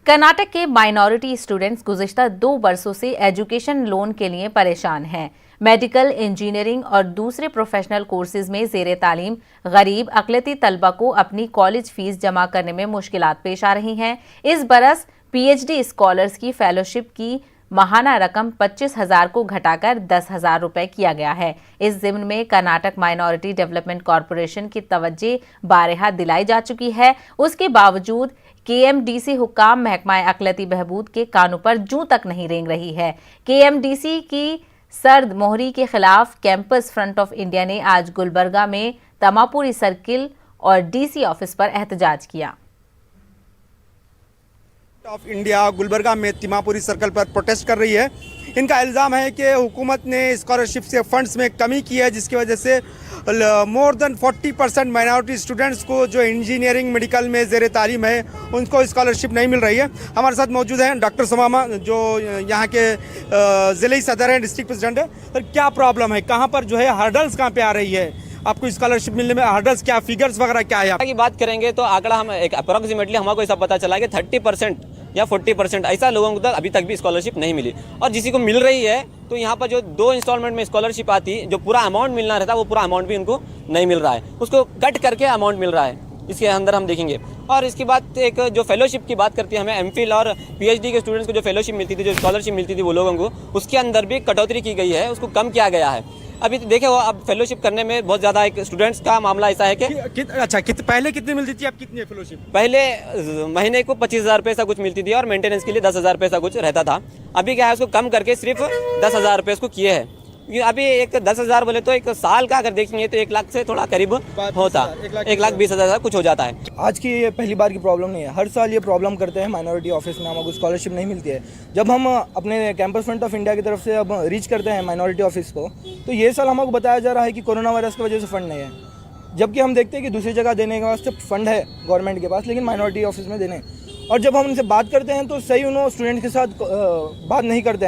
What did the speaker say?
कर्नाटक के minority students गुज़िश्ता 2 बरसों से एजुकेशन लोन के लिए परेशान हैं। मेडिकल, इंजीनियरिंग और दूसरे प्रोफेशनल कोर्सेज में ज़ेरे तालीम गरीब अक़लियती तलबा को अपनी कॉलेज फीस जमा करने में मुश्किलात पेश आ रही हैं। इस बरस PhD स्कॉलर्स की फेलोशिप की माहाना रकम 25,000 को घटाकर 10,000 रुपए किया गया है। इस ज़िम्न में कर्नाटक माइनॉरिटी डेवलपमेंट कॉरपोरेशन की तवज्जो बारहा दिलाई जा चुकी है। उसके बावजूद KMDC हुक्काम महकमा अक़लियती बहबूद के कानों पर जूं तक नहीं रेंग रही है। KMDC की सर्द मोहरी के खिलाफ कैंपस फ्रंट ऑफ इंडिया ने आज गुलबर्गा में तमापुरी सर्किल और DC ऑफिस पर एहतजाज किया। ऑफ इंडिया गुलबर्गा में तिमापुरी सर्कल पर प्रोटेस्ट कर रही है। इनका इल्ज़ाम है कि हुकूमत ने स्कॉलरशिप से फंड्स में कमी की है, जिसकी वजह से मोर देन 40% माइनॉरिटी स्टूडेंट्स को जो इंजीनियरिंग मेडिकल में ज़ेरे तालीम है उनको स्कॉलरशिप नहीं मिल रही है। हमारे साथ मौजूद हैं डॉक्टर समामा, जो यहाँ के ज़िले सदर हैं, डिस्ट्रिक्ट प्रेसिडेंट है। सर, क्या प्रॉब्लम है, कहाँ पर जो है हर्डल्स कहाँ पे आ रही है आपको स्कॉलरशिप मिलने में? हर्डल्स क्या, फिगर्स वगैरह क्या है? की बात करेंगे तो आंकड़ा हम एक अप्रोक्सीमेटली हमको ऐसा पता चला कि 30% या 40% ऐसा लोगों को अभी तक भी स्कॉलरशिप नहीं मिली, और जिसी को मिल रही है तो यहाँ पर जो 2 इंस्टॉलमेंट में स्कॉलरशिप आती, जो पूरा अमाउंट मिलना रहता वो पूरा अमाउंट भी उनको नहीं मिल रहा है, उसको कट करके अमाउंट मिल रहा है। इसके अंदर हम देखेंगे। और इसके बाद एक जो फेलोशिप की बात करती है, हमें MPhil और PhD के स्टूडेंट्स को जो फेलोशिप मिलती थी, जो स्कॉलरशिप मिलती थी वो लोगों को, उसके अंदर भी कटौती की गई है, उसको कम किया गया है। अभी देखे हो, अब फेलोशिप करने में बहुत ज़्यादा एक स्टूडेंट्स का मामला ऐसा है कि पहले कितनी मिलती थी, अब कितनी है फेलोशिप? पहले महीने को 25,000 रुपये ऐसा कुछ मिलती थी और मेंटेनेंस के लिए 10,000 रुपये ऐसा कुछ रहता था। अभी क्या है, उसको कम करके सिर्फ 10,000 रुपये इसको किए हैं। अभी एक 10,000 बोले तो एक साल का अगर देखेंगे तो 1 लाख से थोड़ा करीब होता, 1,20,000 कुछ हो जाता है। आज की ये पहली बार की प्रॉब्लम नहीं है, हर साल ये प्रॉब्लम करते हैं माइनॉरिटी ऑफिस में, हमको स्कॉलरशिप नहीं मिलती है। जब हम अपने कैंपस फ्रंट ऑफ इंडिया की तरफ से अब रीच करते हैं माइनॉरिटी ऑफिस को, तो ये साल हमको बताया जा रहा है कि कोरोना वायरस की वजह से फ़ंड नहीं है, जबकि हम देखते हैं कि दूसरी जगह देने के वास्ते फ़ंड है गवर्नमेंट के पास, लेकिन माइनॉरिटी ऑफिस में देने। और जब हम उनसे बात करते हैं तो सही उन्होंने स्टूडेंट के साथ बात नहीं करते हैं।